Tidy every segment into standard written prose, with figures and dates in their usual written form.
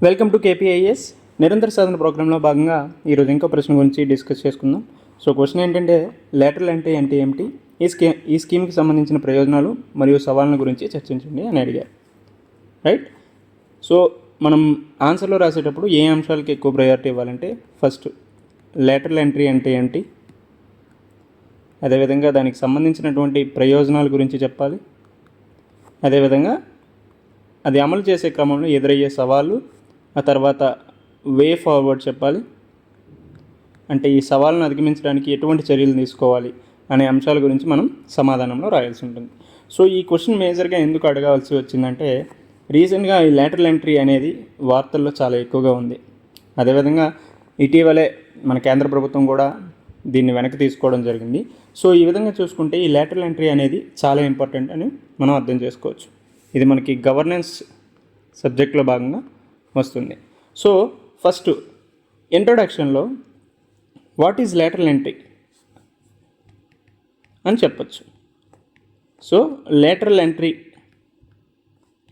Welcome to KPIS నిరంతర సాధన ప్రోగ్రాంలో భాగంగా ఈరోజు ఇంకో ప్రశ్న గురించి డిస్కస్ చేసుకుందాం. సో క్వశ్చన్ ఏంటంటే లేటరల్ ఎంట్రీ అంటే ఏమిటి, ఈ స్కీమ్కి సంబంధించిన ప్రయోజనాలు మరియు సవాళ్ళ గురించి చర్చించండి అని అడిగారు. రైట్. సో మనం ఆన్సర్లో రాసేటప్పుడు ఏ అంశాలకి ఎక్కువ ప్రయారిటీ ఇవ్వాలంటే ఫస్ట్ లేటరల్ ఎంట్రీ అంటే ఏంటి, అదేవిధంగా దానికి సంబంధించినటువంటి ప్రయోజనాల గురించి చెప్పాలి, అదేవిధంగా అది అమలు చేసే క్రమంలో ఎదురయ్యే సవాళ్ళు, ఆ తర్వాత వే ఫార్వర్డ్ చెప్పాలి, అంటే ఈ సవాళ్ళను అధిగమించడానికి ఎటువంటి చర్యలు తీసుకోవాలి అనే అంశాల గురించి మనం సమాధానంలో రాయాల్సి ఉంటుంది. సో ఈ క్వశ్చన్ మేజర్గా ఎందుకు అడగాల్సి వచ్చిందంటే రీసెంట్గా ఈ లేటరల్ ఎంట్రీ అనేది వార్తల్లో చాలా ఎక్కువగా ఉంది. అదేవిధంగా ఇటీవలే మన కేంద్ర ప్రభుత్వం కూడా దీన్ని వెనక్కి తీసుకోవడం జరిగింది. సో ఈ విధంగా చూసుకుంటే ఈ లేటరల్ ఎంట్రీ అనేది చాలా ఇంపార్టెంట్ అని మనం అర్థం చేసుకోవచ్చు. ఇది మనకి గవర్నెన్స్ సబ్జెక్ట్లో భాగంగా వస్తుంది. సో ఫస్ట్ ఇంట్రొడక్షన్లో వాట్ ఈజ్ లేటరల్ ఎంట్రీ అని చెప్పచ్చు. సో లేటరల్ ఎంట్రీ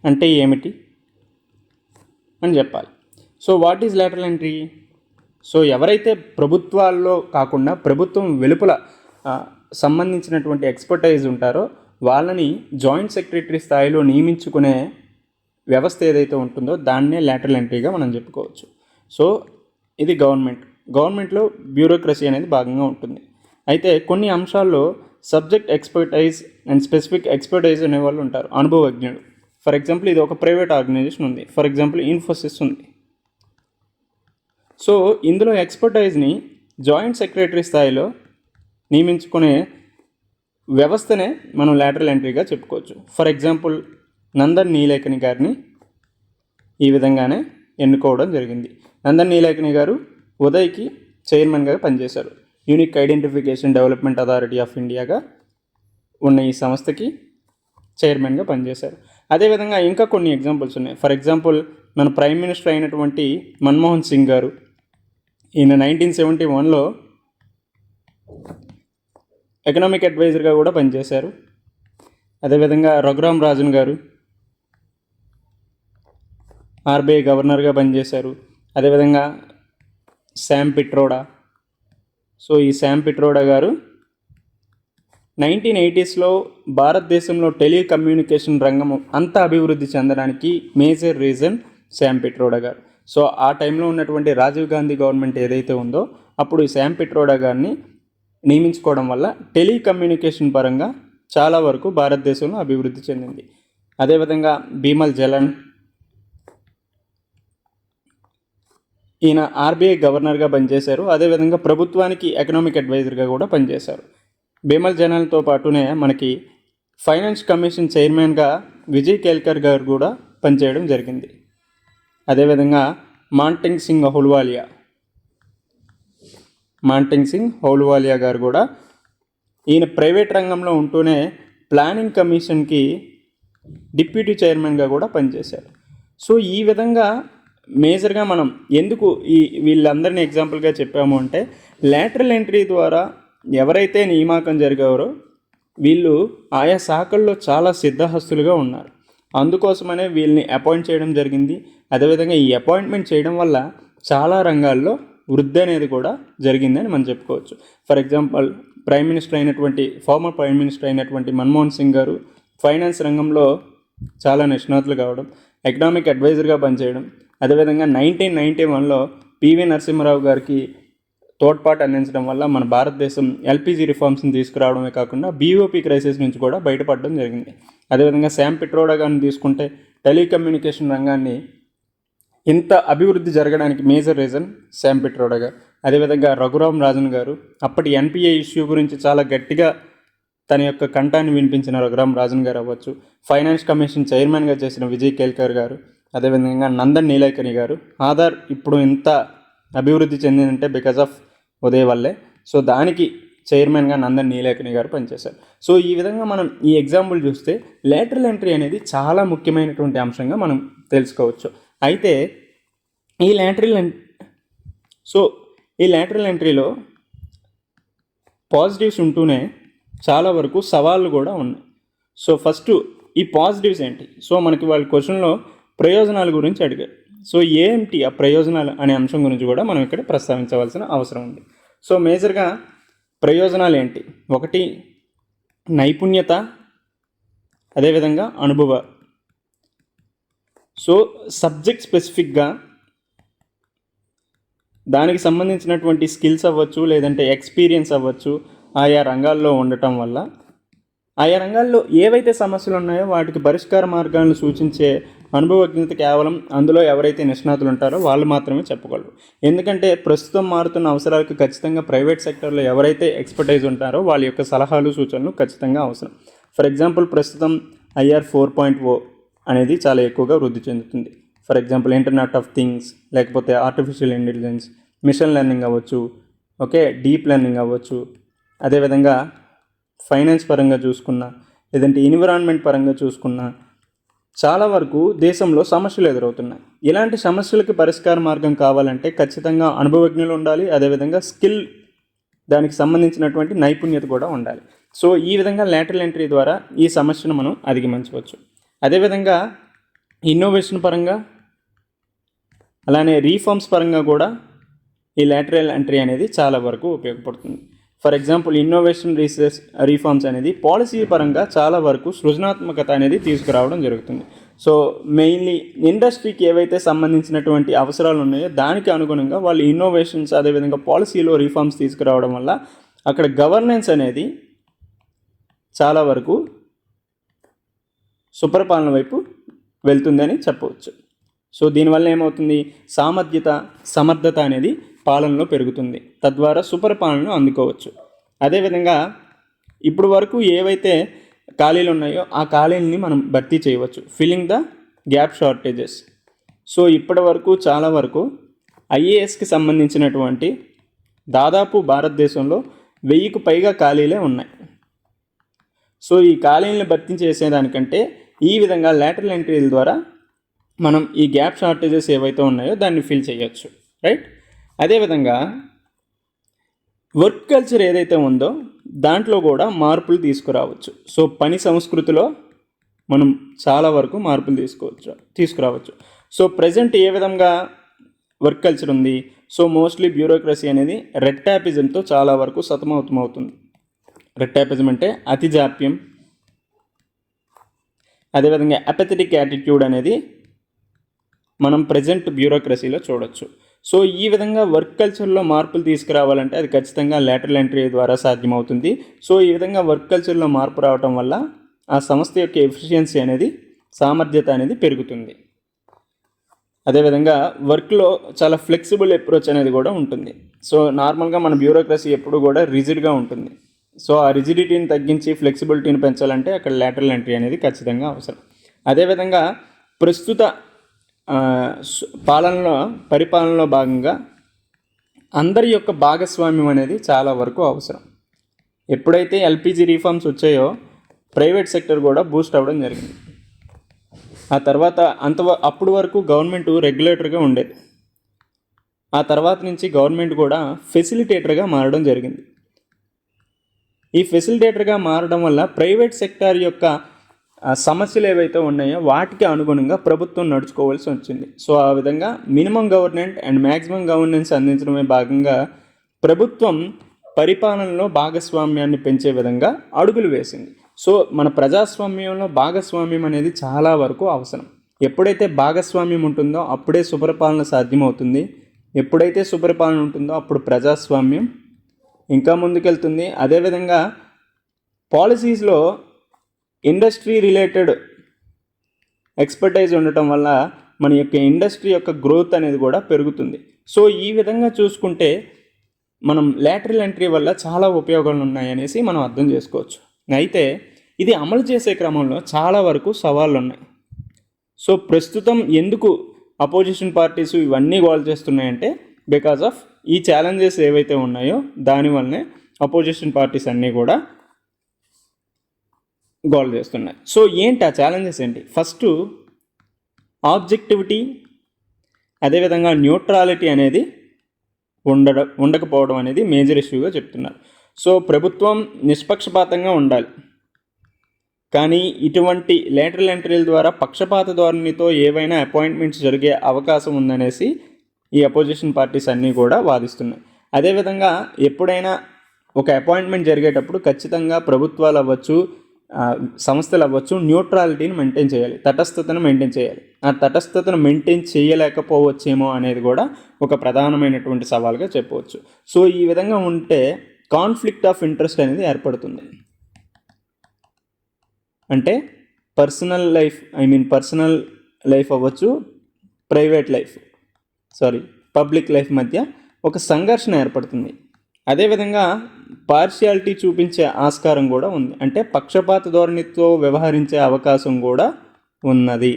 అంటే ఏమిటి అని చెప్పాలి. So what is lateral entry? So ఎవరైతే ప్రభుత్వాల్లో కాకుండా ప్రభుత్వం వెలుపల సంబంధించినటువంటి ఎక్స్పర్టైజ్ ఉంటారో వాళ్ళని జాయింట్ సెక్రటరీ స్థాయిలో నియమించుకునే వ్యవస్థ ఏదైతే ఉంటుందో దాన్నే లేటరల్ ఎంట్రీగా మనం చెప్పుకోవచ్చు. సో ఇది గవర్నమెంట్లో బ్యూరోక్రసీ అనేది భాగంగా ఉంటుంది. అయితే కొన్ని అంశాల్లో subject expertise and specific expertise అనే వాళ్ళు ఉంటారు, అనుభవజ్ఞుడు. ఫర్ ఎగ్జాంపుల్ ఇది ఒక ప్రైవేట్ ఆర్గనైజేషన్ ఉంది, ఫర్ ఎగ్జాంపుల్ ఇన్ఫోసిస్ ఉంది. సో ఇందులో ఎక్స్పర్టైజ్ని జాయింట్ సెక్రటరీ స్థాయిలో నియమించుకునే వ్యవస్థనే మనం లేటరల్ ఎంట్రీగా చెప్పుకోవచ్చు. ఫర్ ఎగ్జాంపుల్ నందన్ నీలేకని గారిని ఈ విధంగానే ఎన్నుకోవడం జరిగింది. నందన్ నీలేకని గారు ఉదయ్కి చైర్మన్గా పనిచేశారు. Unique identification development authority of ఇండియాగా ఉన్న ఈ సంస్థకి చైర్మన్గా పనిచేశారు. అదేవిధంగా ఇంకా కొన్ని ఎగ్జాంపుల్స్ ఉన్నాయి. ఫర్ ఎగ్జాంపుల్ మన ప్రైమ్ మినిస్టర్ అయినటువంటి మన్మోహన్ సింగ్ గారు, ఈయన 1971లో ఎకనామిక్ అడ్వైజర్గా కూడా పనిచేశారు. అదేవిధంగా రఘురామ్ రాజన్ గారు ఆర్బీఐ గవర్నర్గా పనిచేశారు. అదేవిధంగా శామ్ పిట్రోడా. సో ఈ శామ్ పిట్రోడా గారు 1980స్లో భారతదేశంలో టెలికమ్యూనికేషన్ రంగం అంతా అభివృద్ధి చెందడానికి మేజర్ రీజన్ శామ్ పిట్రోడా గారు. సో ఆ టైంలో ఉన్నటువంటి రాజీవ్ గాంధీ గవర్నమెంట్ ఏదైతే ఉందో అప్పుడు ఈ శామ్ పిట్రోడా గారిని నియమించుకోవడం వల్ల టెలికమ్యూనికేషన్ పరంగా చాలా వరకు భారతదేశంలో అభివృద్ధి చెందింది. అదేవిధంగా బిమల్ జలాన్, ఈయన ఆర్బీఐ గవర్నర్గా పనిచేశారు. అదేవిధంగా ప్రభుత్వానికి ఎకనామిక్ అడ్వైజర్గా కూడా పనిచేశారు. బిమల్ జలాన్తో పాటునే మనకి ఫైనాన్స్ కమిషన్ చైర్మన్గా విజయ్ కేల్కర్ గారు కూడా పనిచేయడం జరిగింది. అదేవిధంగా మాంటెంగ్ సింగ్ హౌలువాలియా గారు కూడా ఈయన ప్రైవేట్ రంగంలో ఉంటూనే ప్లానింగ్ కమిషన్కి డిప్యూటీ చైర్మన్గా కూడా పనిచేశారు. సో ఈ విధంగా మేజర్గా మనం ఎందుకు వీళ్ళందరినీ ఎగ్జాంపుల్గా చెప్పాము అంటే లేటరల్ ఎంట్రీ ద్వారా ఎవరైతే నియామకం జరిగారో వీళ్ళు ఆయా శాఖల్లో చాలా సిద్ధహస్తులుగా ఉన్నారు. అందుకోసమనే వీళ్ళని అపాయింట్ చేయడం జరిగింది. అదేవిధంగా ఈ అపాయింట్మెంట్ చేయడం వల్ల చాలా రంగాల్లో వృద్ధి అనేది కూడా జరిగిందని మనం చెప్పుకోవచ్చు. For example farmer prime minister అయినటువంటి మన్మోహన్ సింగ్ గారు ఫైనాన్స్ రంగంలో చాలా నిష్ణాతులు కావడం, ఎకనామిక్ అడ్వైజర్గా పనిచేయడం, అదేవిధంగా 1991లో పివి నరసింహారావు గారికి తోడ్పాటు అందించడం వల్ల మన భారతదేశం ఎల్పిజి రిఫార్మ్స్ని తీసుకురావడమే కాకుండా బీఓపీ క్రైసిస్ నుంచి కూడా బయటపడడం జరిగింది. అదేవిధంగా శామ్ పిట్రోడా గారిని తీసుకుంటే టెలికమ్యూనికేషన్ రంగాన్ని ఇంత అభివృద్ధి జరగడానికి మేజర్ రీజన్ శామ్ పిట్రోడా గారు. అదేవిధంగా రఘురామ్ రాజన్ గారు అప్పటి ఎన్పిఏ ఇష్యూ గురించి చాలా గట్టిగా తన యొక్క కంఠాన్ని వినిపించిన రఘురామ్ రాజన్ గారు అవ్వచ్చు. ఫైనాన్స్ కమిషన్ చైర్మన్గా చేసిన విజయ్ కేల్కర్ గారు, అదేవిధంగా నందన్ నీలేకని గారు. ఆధార్ ఇప్పుడు ఇంత అభివృద్ధి చెందిందంటే బికాజ్ ఆఫ్ ఉదయ్ వల్లే. సో దానికి చైర్మన్గా నందన్ నీలేకని గారు పనిచేశారు. సో ఈ విధంగా మనం ఈ ఎగ్జాంపుల్ చూస్తే లేటరల్ ఎంట్రీ అనేది చాలా ముఖ్యమైనటువంటి అంశంగా మనం తెలుసుకోవచ్చు. అయితే ఈ లేటరల్ ఎంట్రీలో పాజిటివ్స్ ఉంటూనే చాలా వరకు సవాళ్ళు కూడా ఉన్నాయి. సో ఫస్ట్ ఈ పాజిటివ్స్ ఏంటి? సో మనకి వాళ్ళ క్వశ్చన్లో ప్రయోజనాల గురించి అడిగారు. సో ఏంటి ఆ ప్రయోజనాలు అనే అంశం గురించి కూడా మనం ఇక్కడ ప్రస్తావించవలసిన అవసరం ఉంది. సో మేజర్గా ప్రయోజనాలు ఏంటి? ఒకటి నైపుణ్యత, అదేవిధంగా అనుభవ. సో సబ్జెక్ట్ స్పెసిఫిక్గా దానికి సంబంధించినటువంటి స్కిల్స్ అవ్వచ్చు, లేదంటే ఎక్స్పీరియన్స్ అవ్వచ్చు, ఆయా రంగాల్లో ఉండటం వల్ల ఆయా రంగాల్లో ఏవైతే సమస్యలు ఉన్నాయో వాటికి పరిష్కార మార్గాలను సూచించే అనుభవజ్ఞత కేవలం అందులో ఎవరైతే నిష్ణాతులు ఉంటారో వాళ్ళు మాత్రమే చెప్పగలరు. ఎందుకంటే ప్రస్తుతం మారుతున్న అవసరాలకు ఖచ్చితంగా ప్రైవేట్ సెక్టర్లో ఎవరైతే ఎక్స్పర్టైజ్ ఉంటారో వాళ్ళ యొక్క సలహాలు సూచనలు ఖచ్చితంగా అవసరం. ఫర్ ఎగ్జాంపుల్ ప్రస్తుతం IR 4.0 అనేది చాలా ఎక్కువగా వృద్ధి చెందుతుంది. For example internet of things, లేకపోతే ఆర్టిఫిషియల్ ఇంటెలిజెన్స్, మిషన్ లెర్నింగ్ అవ్వచ్చు, ఓకే, డీప్ లెర్నింగ్ అవ్వచ్చు. అదేవిధంగా ఫైనాన్స్ పరంగా చూసుకున్నా, లేదంటే ఎన్విరాన్మెంట్ పరంగా చూసుకున్నా చాలా వరకు దేశంలో సమస్యలు ఎదురవుతున్నాయి. ఇలాంటి సమస్యలకు పరిష్కార మార్గం కావాలంటే ఖచ్చితంగా అనుభవజ్ఞులు ఉండాలి, అదేవిధంగా స్కిల్, దానికి సంబంధించినటువంటి నైపుణ్యత కూడా ఉండాలి. సో ఈ విధంగా లాటరల్ ఎంట్రీ ద్వారా ఈ సమస్యను మనం అధిగమించవచ్చు. అదేవిధంగా ఇన్నోవేషన్ పరంగా, అలానే రీఫార్మ్స్ పరంగా కూడా ఈ లాటరల్ ఎంట్రీ అనేది చాలా వరకు ఉపయోగపడుతుంది. For example innovation research reforms అనేది పాలసీ పరంగా చాలా వరకు సృజనాత్మకత అనేది తీసుకురావడం జరుగుతుంది. సో మెయిన్లీ ఇండస్ట్రీకి ఏవైతే సంబంధించినటువంటి అవసరాలు ఉన్నాయో దానికి అనుగుణంగా వాళ్ళు ఇన్నోవేషన్స్, అదేవిధంగా పాలసీలో రీఫార్మ్స్ తీసుకురావడం వల్ల అక్కడ గవర్నెన్స్ అనేది చాలా వరకు సుపరిపాలన వైపు వెళ్తుందని చెప్పవచ్చు. సో దీనివల్ల ఏమవుతుంది, సమర్థత అనేది పాలనలో పెరుగుతుంది, తద్వారా సుపరిపాలనను అందుకోవచ్చు. అదేవిధంగా ఇప్పుడు వరకు ఏవైతే ఖాళీలు ఉన్నాయో ఆ ఖాళీలని మనం భర్తీ చేయవచ్చు, filling the gap shortages. So ఇప్పటి వరకు చాలా వరకు IASకి సంబంధించినటువంటి దాదాపు భారతదేశంలో 1000కు పైగా ఖాళీలే ఉన్నాయి. సో ఈ ఖాళీలను భర్తీ చేసేదానికంటే ఈ విధంగా లాటరల్ ఎంట్రీల ద్వారా మనం ఈ గ్యాప్ షార్టేజెస్ ఏవైతే ఉన్నాయో దాన్ని ఫిల్ చేయొచ్చు, రైట్. అదేవిధంగా వర్క్ కల్చర్ ఏదైతే ఉందో దాంట్లో కూడా మార్పులు తీసుకురావచ్చు. సో పని సంస్కృతిలో మనం చాలా వరకు మార్పులు తీసుకురావచ్చు. సో ప్రజెంట్ ఏ విధంగా వర్క్ కల్చర్ ఉంది, సో మోస్ట్లీ బ్యూరోక్రసీ అనేది రెడ్ ట్యాపిజంతో చాలా వరకు సతమతమవుతుంది. రెడ్ ట్యాపిజం అంటే అతి జాప్యం, అదేవిధంగా అపెథెటిక్ యాటిట్యూడ్ అనేది మనం ప్రజెంట్ బ్యూరోక్రసీలో చూడొచ్చు. సో ఈ విధంగా వర్క్ కల్చర్లో మార్పులు తీసుకురావాలంటే అది ఖచ్చితంగా లాటరల్ ఎంట్రీ ద్వారా సాధ్యమవుతుంది. సో ఈ విధంగా వర్క్ కల్చర్లో మార్పు రావడం వల్ల ఆ సంస్థ యొక్క ఎఫిషియన్సీ అనేది, సామర్థ్యత అనేది పెరుగుతుంది. అదేవిధంగా వర్క్లో చాలా ఫ్లెక్సిబుల్ అప్రోచ్ అనేది కూడా ఉంటుంది. సో నార్మల్గా మన బ్యూరోక్రసీ ఎప్పుడు కూడా రిజిడ్గా ఉంటుంది. సో ఆ రిజిడిటీని తగ్గించి ఫ్లెక్సిబిలిటీని పెంచాలంటే అక్కడ లాటరల్ ఎంట్రీ అనేది ఖచ్చితంగా అవసరం. అదేవిధంగా ప్రస్తుత పరిపాలనలో భాగంగా అందరి యొక్క భాగస్వామ్యం అనేది చాలా వరకు అవసరం. ఎప్పుడైతే LPG రీఫార్మ్స్ వచ్చాయో ప్రైవేట్ సెక్టర్ కూడా బూస్ట్ అవ్వడం జరిగింది. ఆ తర్వాత అప్పుడు వరకు గవర్నమెంట్ రెగ్యులేటర్గా ఉండేది. ఆ తర్వాత నుంచి గవర్నమెంట్ కూడా ఫెసిలిటేటర్గా మారడం జరిగింది. ఈ ఫెసిలిటేటర్గా మారడం వల్ల ప్రైవేట్ సెక్టార్ యొక్క సమస్యలు ఏవైతే ఉన్నాయో వాటికి అనుగుణంగా ప్రభుత్వం నడుచుకోవాల్సి వచ్చింది. సో ఆ విధంగా minimum governance and maximum governance అందించడమే భాగంగా ప్రభుత్వం పరిపాలనలో భాగస్వామ్యాన్ని పెంచే విధంగా అడుగులు వేసింది. సో మన ప్రజాస్వామ్యంలో భాగస్వామ్యం అనేది చాలా వరకు అవసరం. ఎప్పుడైతే భాగస్వామ్యం ఉంటుందో అప్పుడే సుపరిపాలన సాధ్యమవుతుంది. ఎప్పుడైతే సుపరిపాలన ఉంటుందో అప్పుడు ప్రజాస్వామ్యం ఇంకా ముందుకెళ్తుంది. అదేవిధంగా పాలసీస్లో ఇండస్ట్రీ రిలేటెడ్ ఎక్స్పర్టైజ్ ఉండటం వల్ల మన యొక్క ఇండస్ట్రీ యొక్క గ్రోత్ అనేది కూడా పెరుగుతుంది. సో ఈ విధంగా చూసుకుంటే మనం లాటరల్ ఎంట్రీ వల్ల చాలా ఉపయోగాలు ఉన్నాయనేసి మనం అర్థం చేసుకోవచ్చు. అయితే ఇది అమలు చేసే క్రమంలో చాలా వరకు సవాళ్ళు ఉన్నాయి. సో ప్రస్తుతం ఎందుకు అపోజిషన్ పార్టీస్ ఇవన్నీ గోల్ చేస్తున్నాయంటే బికాజ్ ఆఫ్ ఈ ఛాలెంజెస్ ఏవైతే ఉన్నాయో దానివల్లనే అపోజిషన్ పార్టీస్ అన్నీ కూడా గోల్ చేస్తున్నాయి. సో ఏంటి ఆ ఛాలెంజెస్ ఏంటి? ఫస్ట్ ఆబ్జెక్టివిటీ, అదేవిధంగా న్యూట్రాలిటీ అనేది ఉండకపోవడం అనేది మేజర్ ఇష్యూగా చెప్తున్నారు. సో ప్రభుత్వం నిష్పక్షపాతంగా ఉండాలి. కానీ ఇటువంటి లేటరల్ ఎంట్రీల ద్వారా పక్షపాత ధోరణితో ఏవైనా అపాయింట్మెంట్స్ జరిగే అవకాశం ఉందనేసి ఈ అపోజిషన్ పార్టీస్ అన్నీ కూడా వాదిస్తున్నాయి. అదేవిధంగా ఎప్పుడైనా ఒక అపాయింట్మెంట్ జరిగేటప్పుడు ఖచ్చితంగా ప్రభుత్వాలు అవ్వచ్చు, సంస్థలు అవ్వచ్చు, న్యూట్రాలిటీని మెయింటైన్ చేయాలి, తటస్థతను మెయింటైన్ చేయాలి. ఆ తటస్థతను మెయింటైన్ చేయలేకపోవచ్చేమో అనేది కూడా ఒక ప్రధానమైనటువంటి సవాల్గా చెప్పవచ్చు. సో ఈ విధంగా ఉంటే కాన్ఫ్లిక్ట్ ఆఫ్ ఇంట్రెస్ట్ అనేది ఏర్పడుతుంది. అంటే పర్సనల్ లైఫ్ అవ్వచ్చు, పబ్లిక్ లైఫ్ మధ్య ఒక సంఘర్షణ ఏర్పడుతుంది. అదేవిధంగా పార్షియాలిటీ చూపించే ఆస్కారం కూడా ఉంది. అంటే పక్షపాత ధోరణితో వ్యవహరించే అవకాశం కూడా ఉన్నది.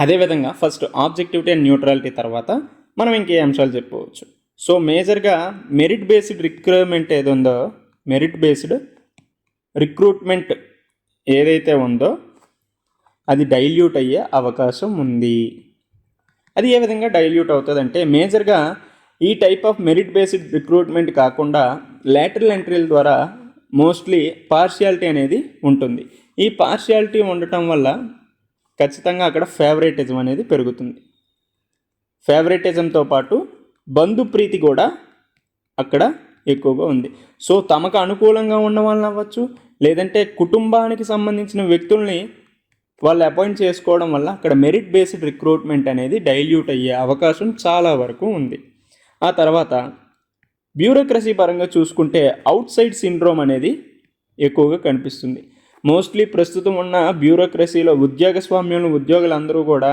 అదేవిధంగా ఫస్ట్ ఆబ్జెక్టివిటీ అండ్ న్యూట్రాలిటీ తర్వాత మనం ఇంకే అంశాలు చెప్పుకోవచ్చు. సో మేజర్గా మెరిట్ బేస్డ్ రిక్రూట్మెంట్ ఏదైతే ఉందో అది డైల్యూట్ అయ్యే అవకాశం ఉంది. అది ఏ విధంగా డైల్యూట్ అవుతుందంటే మేజర్గా ఈ type of merit based recruitment కాకుండా లేటరల్ ఎంట్రీల ద్వారా మోస్ట్లీ పార్షియాలిటీ అనేది ఉంటుంది. ఈ పార్షియాలిటీ ఉండటం వల్ల ఖచ్చితంగా అక్కడ ఫేవరెటిజం అనేది పెరుగుతుంది. ఫేవరెటిజంతో పాటు బంధుప్రీతి కూడా అక్కడ ఎక్కువగా ఉంది. సో తమకు అనుకూలంగా ఉన్న వాళ్ళని అవ్వచ్చు, లేదంటే కుటుంబానికి సంబంధించిన వ్యక్తుల్ని వాళ్ళు అపాయింట్ చేసుకోవడం వల్ల అక్కడ మెరిట్ బేస్డ్ రిక్రూట్మెంట్ అనేది డైల్యూట్ అయ్యే అవకాశం చాలా వరకు ఉంది. ఆ తర్వాత బ్యూరోక్రసీ పరంగా చూసుకుంటే అవుట్ సైడ్ సిండ్రోమ్ అనేది ఎక్కువగా కనిపిస్తుంది. మోస్ట్లీ ప్రస్తుతం ఉన్న బ్యూరోక్రసీలో ఉద్యోగులందరూ కూడా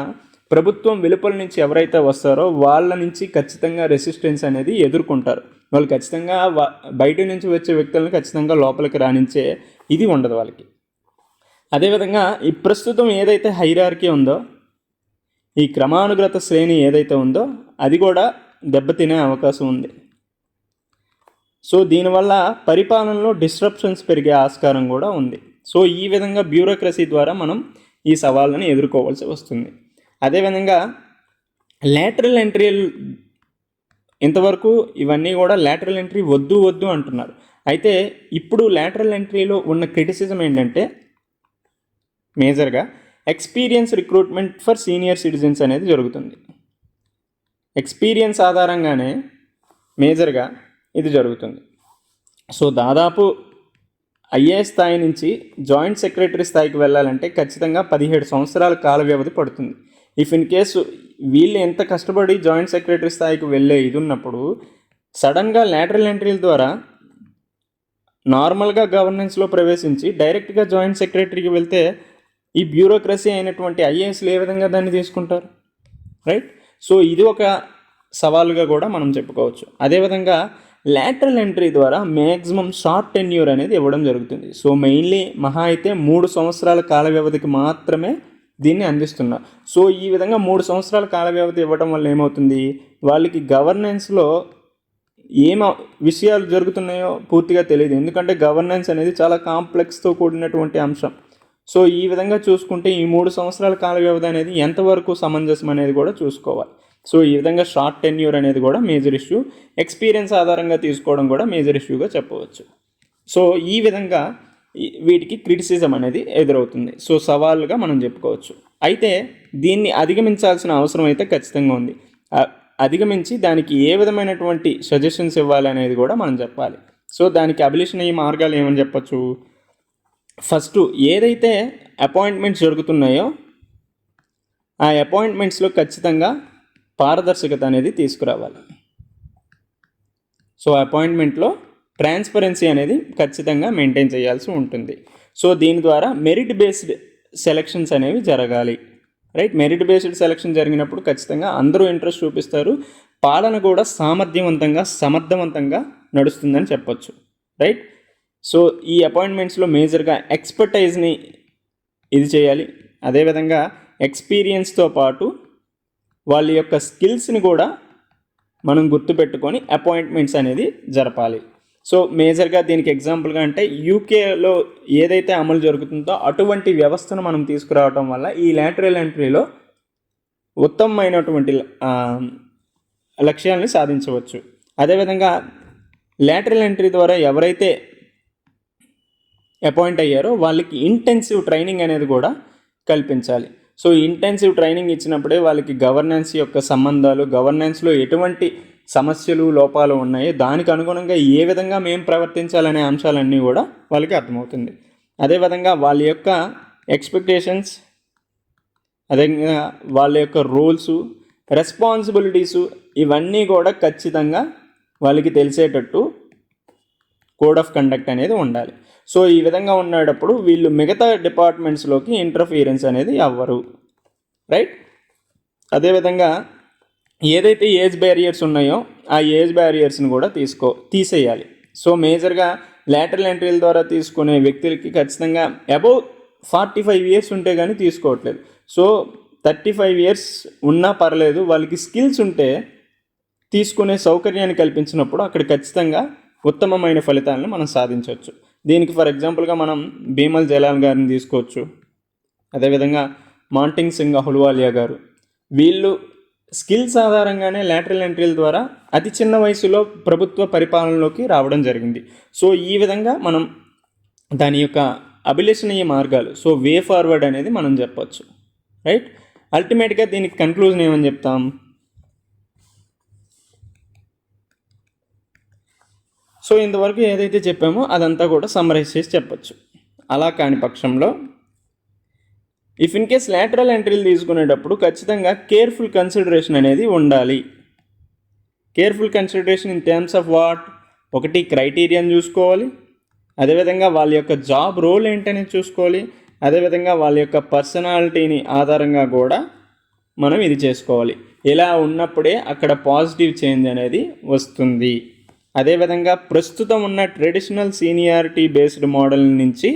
ప్రభుత్వం వెలుపల నుంచి ఎవరైతే వస్తారో వాళ్ళ నుంచి ఖచ్చితంగా రెసిస్టెన్స్ అనేది ఎదుర్కొంటారు. వాళ్ళు ఖచ్చితంగా బయట నుంచి వచ్చే వ్యక్తులను ఖచ్చితంగా లోపలికి రాణించే ఇది ఉండదు వాళ్ళకి. అదేవిధంగా ఈ ప్రస్తుతం ఏదైతే హైరార్కీ ఉందో, ఈ క్రమానుగత శ్రేణి ఏదైతే ఉందో అది కూడా దెబ్బతినే అవకాశం ఉంది. సో దీనివల్ల పరిపాలనలో డిస్ట్రప్షన్స్ పెరిగే ఆస్కారం కూడా ఉంది. సో ఈ విధంగా బ్యూరోక్రసీ ద్వారా మనం ఈ సవాళ్ళని ఎదుర్కోవాల్సి వస్తుంది. అదేవిధంగా లేటరల్ ఎంట్రీలు ఇంతవరకు ఇవన్నీ కూడా లేటరల్ ఎంట్రీ వద్దు అంటున్నారు. అయితే ఇప్పుడు లేటరల్ ఎంట్రీలో ఉన్న క్రిటిసిజం ఏంటంటే మేజర్గా experience recruitment for senior citizens అనేది జరుగుతుంది. ఎక్స్పీరియన్స్ ఆధారంగానే మేజర్గా ఇది జరుగుతుంది. సో దాదాపు ఐఏఎస్ స్థాయి నుంచి జాయింట్ సెక్రటరీ స్థాయికి వెళ్ళాలంటే ఖచ్చితంగా 17 సంవత్సరాల కాల వ్యవధి పడుతుంది. ఇఫ్ ఇన్ కేసు వీళ్ళు ఎంత కష్టపడి జాయింట్ సెక్రటరీ స్థాయికి వెళ్ళే ఇది ఉన్నప్పుడు సడన్గా లేటరల్ ఎంట్రీల ద్వారా నార్మల్గా గవర్నెన్స్లో ప్రవేశించి డైరెక్ట్గా జాయింట్ సెక్రటరీకి వెళ్తే ఈ బ్యూరోక్రసీ అయినటువంటి ఐఏఎస్లు ఏ విధంగా దాన్ని తీసుకుంటారు, రైట్? సో ఇది ఒక సవాలుగా కూడా మనం చెప్పుకోవచ్చు. అదేవిధంగా లేటరల్ ఎంట్రీ ద్వారా మ్యాక్సిమం షార్ట్ టెన్యూర్ అనేది ఇవ్వడం జరుగుతుంది. సో మెయిన్లీ మహా అయితే 3 సంవత్సరాల కాల వ్యవధికి మాత్రమే దీన్ని అందిస్తున్నారు. సో ఈ విధంగా 3 సంవత్సరాల కాల వ్యవధి ఇవ్వడం వల్ల ఏమవుతుంది, వాళ్ళకి గవర్నెన్స్లో విషయాలు జరుగుతున్నాయో పూర్తిగా తెలియదు. ఎందుకంటే గవర్నెన్స్ అనేది చాలా కాంప్లెక్స్తో కూడినటువంటి అంశం. సో ఈ విధంగా చూసుకుంటే ఈ 3 సంవత్సరాల కాల వ్యవధి అనేది ఎంతవరకు సమంజసం అనేది కూడా చూసుకోవాలి. సో ఈ విధంగా షార్ట్ టెన్యూర్ అనేది కూడా మేజర్ ఇష్యూ, ఎక్స్పీరియన్స్ ఆధారంగా తీసుకోవడం కూడా మేజర్ ఇష్యూగా చెప్పవచ్చు. సో ఈ విధంగా వీటికి క్రిటిసిజం అనేది ఎదురవుతుంది. సో సవాళ్ళుగా మనం చెప్పుకోవచ్చు. అయితే దీన్ని అధిగమించాల్సిన అవసరం అయితే ఖచ్చితంగా ఉంది. అధిగమించి దానికి ఏ విధమైనటువంటి సజెషన్స్ ఇవ్వాలి అనేది కూడా మనం చెప్పాలి. సో దానికి అభిలషణ అయ్యే మార్గాలు ఏమని చెప్పచ్చు. ఫస్ట్ ఏదైతే అపాయింట్మెంట్స్ జరుగుతున్నాయో ఆ అపాయింట్మెంట్స్లో ఖచ్చితంగా పారదర్శకత అనేది తీసుకురావాలి. సో అపాయింట్మెంట్లో ట్రాన్స్పరెన్సీ అనేది ఖచ్చితంగా మెయింటైన్ చేయాల్సి ఉంటుంది. సో దీని ద్వారా మెరిట్ బేస్డ్ సెలక్షన్స్ అనేవి జరగాలి, రైట్? మెరిట్ బేస్డ్ సెలక్షన్ జరిగినప్పుడు ఖచ్చితంగా అందరూ ఇంట్రెస్ట్ చూపిస్తారు, పాలన కూడా సమర్థవంతంగా నడుస్తుందని చెప్పొచ్చు, రైట్? సో ఈ అపాయింట్మెంట్స్లో మేజర్గా ఎక్స్పర్టైజ్ని ఇది చేయాలి. అదేవిధంగా ఎక్స్పీరియన్స్తో పాటు వాళ్ళ యొక్క స్కిల్స్ని కూడా మనం గుర్తుపెట్టుకొని అపాయింట్మెంట్స్ అనేది జరపాలి. సో మేజర్గా దీనికి ఎగ్జాంపుల్గా అంటే యూకేలో ఏదైతే అమలు జరుగుతుందో అటువంటి వ్యవస్థను మనం తీసుకురావడం వల్ల ఈ లేటరల్ ఎంట్రీలో ఉత్తమమైనటువంటి లక్ష్యాలని సాధించవచ్చు. అదేవిధంగా లేటరల్ ఎంట్రీ ద్వారా ఎవరైతే అపాయింట్ అయ్యారో వాళ్ళకి ఇంటెన్సివ్ ట్రైనింగ్ అనేది కూడా కల్పించాలి. సో ఇంటెన్సివ్ ట్రైనింగ్ ఇచ్చినప్పుడే వాళ్ళకి గవర్నెన్స్ యొక్క సంబంధాలు, గవర్నెన్స్లో ఎటువంటి సమస్యలు లోపాలు ఉన్నాయో దానికి అనుగుణంగా ఏ విధంగా మేము ప్రవర్తించాలనే అంశాలన్నీ కూడా వాళ్ళకి అర్థమవుతుంది. అదేవిధంగా వాళ్ళ యొక్క ఎక్స్పెక్టేషన్స్, అదేవిధంగా వాళ్ళ యొక్క రోల్సు, రెస్పాన్సిబిలిటీసు ఇవన్నీ కూడా ఖచ్చితంగా వాళ్ళకి తెలిసేటట్టు కోడ్ ఆఫ్ కండక్ట్ అనేది ఉండాలి. సో ఈ విధంగా ఉండేటప్పుడు వీళ్ళు మిగతా డిపార్ట్మెంట్స్లోకి ఇంటర్ఫీరెన్స్ అనేది అవ్వరు, రైట్. అదేవిధంగా ఏదైతే ఏజ్ బ్యారియర్స్ ఉన్నాయో ఆ ఏజ్ బ్యారియర్స్ని కూడా తీసేయాలి. సో మేజర్గా లాటరల్ ఎంట్రీల ద్వారా తీసుకునే వ్యక్తులకి ఖచ్చితంగా అబౌవ్ 45 ఇయర్స్ ఉంటే కానీ తీసుకోవట్లేదు. సో 35 ఇయర్స్ ఉన్నా పర్లేదు, వాళ్ళకి స్కిల్స్ ఉంటే తీసుకునే సౌకర్యాన్ని కల్పించినప్పుడు అక్కడ ఖచ్చితంగా ఉత్తమమైన ఫలితాలను మనం సాధించవచ్చు. దీనికి ఫర్ ఎగ్జాంపుల్గా మనం భీమల్ జలాల్ గారిని తీసుకోవచ్చు. అదేవిధంగా మాంటింగ్ సింగ్ అహులువాలియా గారు, వీళ్ళు స్కిల్స్ ఆధారంగానే లాటరల్ ఎంట్రీల ద్వారా అతి చిన్న వయసులో ప్రభుత్వ పరిపాలనలోకి రావడం జరిగింది. సో ఈ విధంగా మనం దాని యొక్క అభిలషణీయ మార్గాలు, సో వే ఫార్వర్డ్ అనేది మనం చెప్పచ్చు, రైట్. అల్టిమేట్గా దీనికి కన్క్లూజన్ ఏమని చెప్తాం? సో ఇంతవరకు ఏదైతే చెప్పామో అదంతా కూడా సమ్మరైజ్ చేసి చెప్పచ్చు. అలా కాని పక్షంలో ఇఫ్ ఇన్ కేస్ లాటరల్ ఎంట్రీలు తీసుకునేటప్పుడు ఖచ్చితంగా కేర్ఫుల్ కన్సిడరేషన్ అనేది ఉండాలి. Careful consideration in terms of what? ఒకటి క్రైటీరియాని చూసుకోవాలి, అదేవిధంగా వాళ్ళ యొక్క జాబ్ రోల్ ఏంటనేది చూసుకోవాలి, అదేవిధంగా వాళ్ళ యొక్క పర్సనాలిటీని ఆధారంగా కూడా మనం ఇది చేసుకోవాలి. ఇలా ఉన్నప్పుడే అక్కడ పాజిటివ్ చేంజ్ అనేది వస్తుంది. అదేవిధంగా ప్రస్తుతం ఉన్న ట్రెడిషనల్ సీనియారిటీ బేస్డ్ మోడల్ నుంచి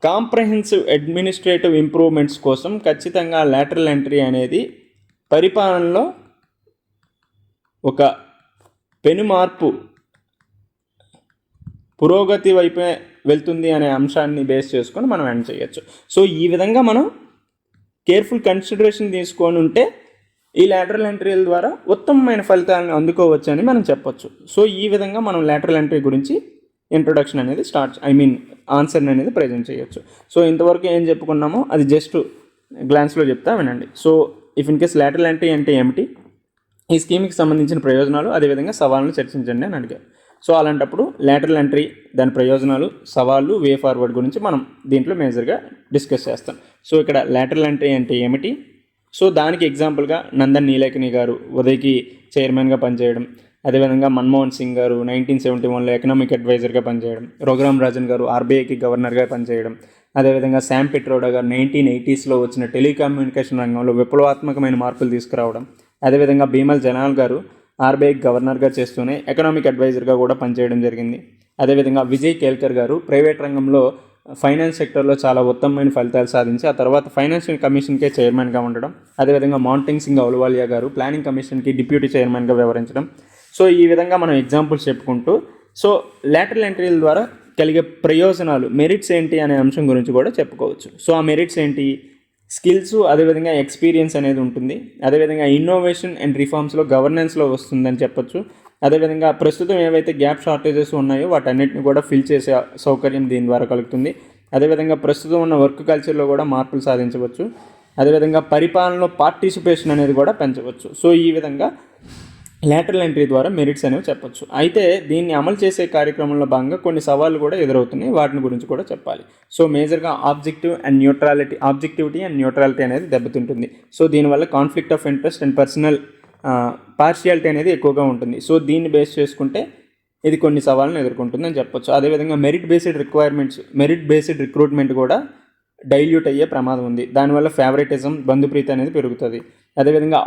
కాంప్రహెన్సివ్ అడ్మినిస్ట్రేటివ్ ఇంప్రూవ్మెంట్స్ కోసం ఖచ్చితంగా లాటరల్ ఎంట్రీ అనేది పరిపాలనలో ఒక పెను మార్పు, పురోగతి వైపే వెళ్తుంది అనే అంశాన్ని బేస్ చేసుకొని మనం ఎండ్ చేయొచ్చు. సో ఈ విధంగా మనం కేర్ఫుల్ కన్సిడరేషన్ తీసుకొని ఉంటే ఈ లాటరల్ ఎంట్రీల ద్వారా ఉత్తమమైన ఫలితాలను అందుకోవచ్చు అని మనం చెప్పొచ్చు. సో ఈ విధంగా మనం లాటరల్ ఎంట్రీ గురించి ఇంట్రొడక్షన్ అనేది ఆన్సర్ అనేది ప్రజెంట్ చేయొచ్చు. సో ఇంతవరకు ఏం చెప్పుకున్నామో అది జస్ట్ గ్లాన్స్లో చెప్తా వినండి. So if in case lateral entry అంటే ఏమిటి, ఈ స్కీమ్కి సంబంధించిన ప్రయోజనాలు, అదేవిధంగా సవాళ్ళను చర్చించండి అని అడిగారు. సో అలాంటప్పుడు లాటరల్ ఎంట్రీ, దాని ప్రయోజనాలు, సవాళ్ళు, వే ఫార్వర్డ్ గురించి మనం దీంట్లో మేజర్గా డిస్కస్ చేస్తాం. సో ఇక్కడ లాటరల్ ఎంట్రీ అంటే ఏమిటి? సో దానికి ఎగ్జాంపుల్గా నందన్ నీలేకని గారు ఉదయ్కి చైర్మన్గా పనిచేయడం, అదేవిధంగా మన్మోహన్ సింగ్ గారు 1971లో ఎకనామిక్ అడ్వైజర్గా పనిచేయడం, రఘురామ్ రాజన్ గారు ఆర్బీఐకి గవర్నర్గా పనిచేయడం, అదేవిధంగా శామ్ పిట్రోడా గారు 1980స్లో వచ్చిన టెలికమ్యూనికేషన్ రంగంలో విప్లవాత్మకమైన మార్పులు తీసుకురావడం, అదేవిధంగా భీమల్ జలాల్ గారు ఆర్బీఐకి గవర్నర్గా చేస్తూనే ఎకనామిక్ అడ్వైజర్గా కూడా పనిచేయడం జరిగింది. అదేవిధంగా విజయ్ కేల్కర్ గారు ప్రైవేట్ రంగంలో ఫైనాన్స్ సెక్టర్లో చాలా ఉత్తమమైన ఫలితాలు సాధించి ఆ తర్వాత ఫైనాన్షియల్ కమిషన్కే చైర్మన్గా ఉండడం, అదేవిధంగా మాంటింగ్ సింగ్ అహులువాలియా గారు ప్లానింగ్ కమిషన్కి డిప్యూటీ చైర్మన్గా వ్యవహరించడం. సో ఈ విధంగా మనం ఎగ్జాంపుల్స్ చెప్పుకుంటూ సో లాటరల్ ఎంట్రీల ద్వారా కలిగే ప్రయోజనాలు, మెరిట్స్ ఏంటి అనే అంశం గురించి కూడా చెప్పుకోవచ్చు. సో ఆ మెరిట్స్ ఏంటి? స్కిల్స్, అదేవిధంగా ఎక్స్పీరియన్స్ అనేది ఉంటుంది, అదేవిధంగా ఇన్నోవేషన్ అండ్ రిఫార్మ్స్లో గవర్నెన్స్లో వస్తుందని చెప్పొచ్చు, అదేవిధంగా ప్రస్తుతం ఏవైతే గ్యాప్ షార్టేజెస్ ఉన్నాయో వాటన్నిటిని కూడా ఫిల్ చేసే సౌకర్యం దీని ద్వారా కలుగుతుంది, అదేవిధంగా ప్రస్తుతం ఉన్న వర్క్ కల్చర్లో కూడా మార్పులు సాధించవచ్చు, అదేవిధంగా పరిపాలనలో పార్టిసిపేషన్ అనేది కూడా పెంచవచ్చు. సో ఈ విధంగా లాటరల్ ఎంట్రీ ద్వారా మెరిట్స్ అనేవి చెప్పొచ్చు. అయితే దీన్ని అమలు చేసే కార్యక్రమంలో భాగంగా కొన్ని సవాళ్ళు కూడా ఎదురవుతున్నాయి, వాటిని గురించి కూడా చెప్పాలి. సో మేజర్గా ఆబ్జెక్టివిటీ అండ్ న్యూట్రాలిటీ అనేది దెబ్బతింటుంది. సో దీనివల్ల conflict of interest and personal partiality అనేది ఎక్కువగా ఉంటుంది. సో దీన్ని బేస్ చేసుకుంటే ఇది కొన్ని సవాళ్ళను ఎదుర్కొంటుందని చెప్పొచ్చు. అదేవిధంగా మెరిట్ బేస్డ్ రిక్రూట్మెంట్ కూడా డైల్యూట్ అయ్యే ప్రమాదం ఉంది. దానివల్ల ఫేవరెటిజం, బంధుప్రీతి అనేది పెరుగుతుంది. అదేవిధంగా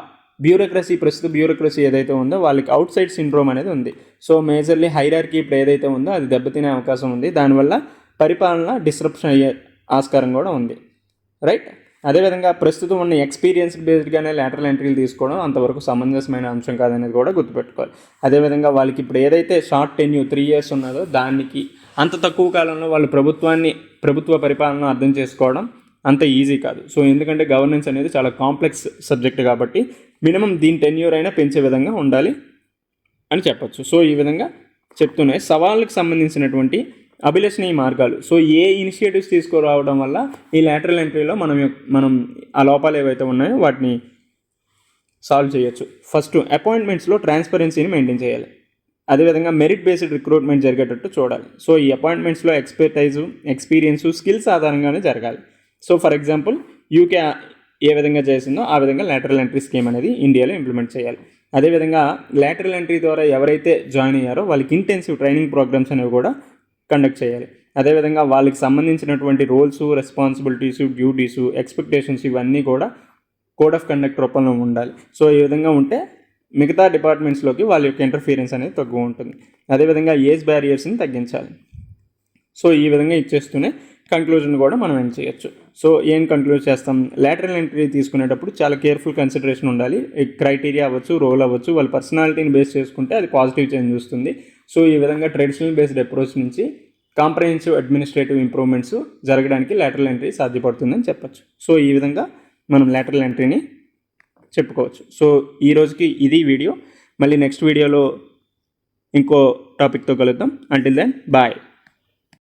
ప్రస్తుత బ్యూరోక్రసీ ఏదైతే ఉందో వాళ్ళకి అవుట్ సైడ్ సిండ్రోమ్ అనేది ఉంది. సో మేజర్లీ హైరార్కీ ఇప్పుడు ఏదైతే ఉందో అది దెబ్బతినే అవకాశం ఉంది. దానివల్ల పరిపాలన డిస్రప్షన్ అయ్యే ఆస్కారం కూడా ఉంది, రైట్. అదేవిధంగా ప్రస్తుతం ఉన్న ఎక్స్పీరియన్స్ బేస్డ్గానే లాటరల్ ఎంట్రీలు తీసుకోవడం అంతవరకు సమంజసమైన అంశం కాదనేది కూడా గుర్తుపెట్టుకోవాలి. అదేవిధంగా వాళ్ళకి ఇప్పుడు ఏదైతే షార్ట్ టెన్యూర్ 3 years ఉన్నదో దానికి అంత తక్కువ కాలంలో వాళ్ళు ప్రభుత్వ పరిపాలన అర్థం చేసుకోవడం అంత ఈజీ కాదు. సో ఎందుకంటే గవర్నెన్స్ అనేది చాలా కాంప్లెక్స్ సబ్జెక్ట్ కాబట్టి మినిమం దీని టెన్యూర్ అయినా పెంచే విధంగా ఉండాలి అని చెప్పొచ్చు. సో ఈ విధంగా చెప్తున్నాయి. సవాళ్ళకి సంబంధించినటువంటి అభిలషణీయ మార్గాలు. సో ఏ ఇనిషియేటివ్స్ తీసుకురావడం వల్ల ఈ లాటరల్ ఎంట్రీలో మనం ఆ లోపాలు ఏవైతే ఉన్నాయో వాటిని సాల్వ్ చేయొచ్చు. ఫస్ట్, అపాయింట్మెంట్స్లో ట్రాన్స్పరెన్సీని మెయింటైన్ చేయాలి. అదేవిధంగా మెరిట్ బేస్డ్ రిక్రూట్మెంట్ జరిగేటట్టు చూడాలి. సో ఈ అపాయింట్మెంట్స్లో ఎక్స్పర్టైజు, ఎక్స్పీరియన్సు, స్కిల్స్ ఆధారంగానే జరగాలి. సో ఫర్ ఎగ్జాంపుల్ యూకే ఏ విధంగా చేసిందో ఆ విధంగా లాటరల్ ఎంట్రీ స్కీమ్ అనేది ఇండియాలో ఇంప్లిమెంట్ చేయాలి. అదేవిధంగా లాటరల్ ఎంట్రీ ద్వారా ఎవరైతే జాయిన్ అయ్యారో వాళ్ళకి ఇంటెన్సివ్ ట్రైనింగ్ ప్రోగ్రామ్స్ అనేవి కూడా కండక్ట్ చేయాలి. అదేవిధంగా వాళ్ళకి సంబంధించినటువంటి రోల్స్, రెస్పాన్సిబిలిటీస్, డ్యూటీస్, ఎక్స్పెక్టేషన్స్ ఇవన్నీ కూడా కోడ్ ఆఫ్ కండక్ట్ రూపంలో ఉండాలి. సో ఈ విధంగా ఉంటే మిగతా డిపార్ట్మెంట్స్లోకి వాళ్ళ యొక్క ఇంటర్ఫీరెన్స్ అనేది తక్కువ ఉంటుంది. అదేవిధంగా ఏజ్ బ్యారియర్స్ని తగ్గించాలి. సో ఈ విధంగా ఇచ్చేస్తూనే కంక్లూజన్ కూడా మనం ఏం చేయొచ్చు. సో ఏం కంక్లూడ్ చేస్తాం, లాటరల్ ఎంట్రీ తీసుకునేటప్పుడు చాలా కేర్ఫుల్ కన్సిడరేషన్ ఉండాలి. క్రైటీరియా అవ్వచ్చు, రోల్ అవ్వచ్చు, వాళ్ళ పర్సనాలిటీని బేస్ చేసుకుంటే అది పాజిటివ్ చేంజ్ వస్తుంది. సో ఈ విధంగా ట్రెడిషనల్ బేస్డ్ అప్రోచ్ నుంచి కాంప్రహెన్సివ్ అడ్మినిస్ట్రేటివ్ ఇంప్రూవ్మెంట్స్ జరగడానికి లాటరల్ ఎంట్రీ సాధ్యపడుతుందని చెప్పచ్చు. సో ఈ విధంగా మనం లాటరల్ ఎంట్రీని చెప్పుకోవచ్చు. సో ఈ రోజుకి ఇది వీడియో. మళ్ళీ నెక్స్ట్ వీడియోలో ఇంకో టాపిక్తో కలుద్దాం. Until then bye.